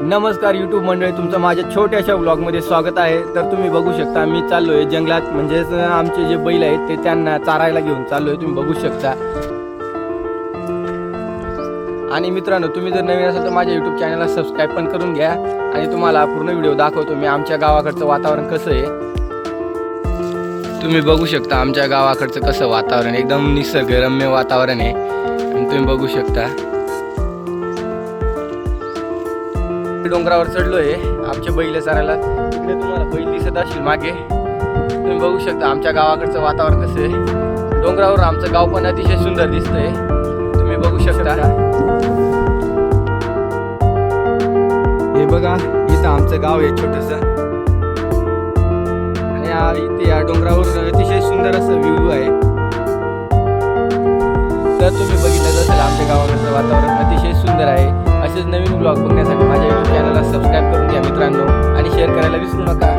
नमस्कार यूट्यूब मंडळी, तुमचं माझ्या छोट्याशा व्लॉगमध्ये स्वागत आहे. तर तुम्ही बघू शकता मी चाललो आहे जंगलात, म्हणजेच आमचे जे बैल आहेत ते त्यांना चारायला घेऊन चाललो आहे, तुम्ही बघू शकता. आणि मित्रांनो, तुम्ही जर नवीन असाल तर माझ्या यूट्यूब चॅनलला सबस्क्राईब पण करून घ्या. आणि तुम्हाला पूर्ण व्हिडिओ दाखवतो मी आमच्या गावाकडचं वातावरण कसं आहे. तुम्ही बघू शकता आमच्या गावाकडचं कसं वातावरण, एकदम निसर्गरम्य वातावरण आहे. आणि तुम्ही बघू शकता डोंगरावर चढलोय आमचे बैल चरायला. तिकडे तुम्हाला बैल दिसत असतील मागे. तुम्ही बघू शकता आमच्या गावाकडचं वातावरण कसं आहे. डोंगरावर आमचं गाव पण अतिशय सुंदर दिसतंय, तुम्ही बघू शकता. हे बघा, इथं आमचं गाव आहे छोटंसं. आणि इथे या डोंगरावर अतिशय सुंदर असं व्ह्यू आहे. तर तुम्ही बघितलं असेल आमच्या गावाकडचं वातावरण अतिशय सुंदर आहे. असेच नवीन ब्लॉग बघण्यासाठी माझ्या यूट्यूब चॅनलला सबस्क्राईब करून घ्या मित्रांनो, आणि शेअर करायला विसरू नका.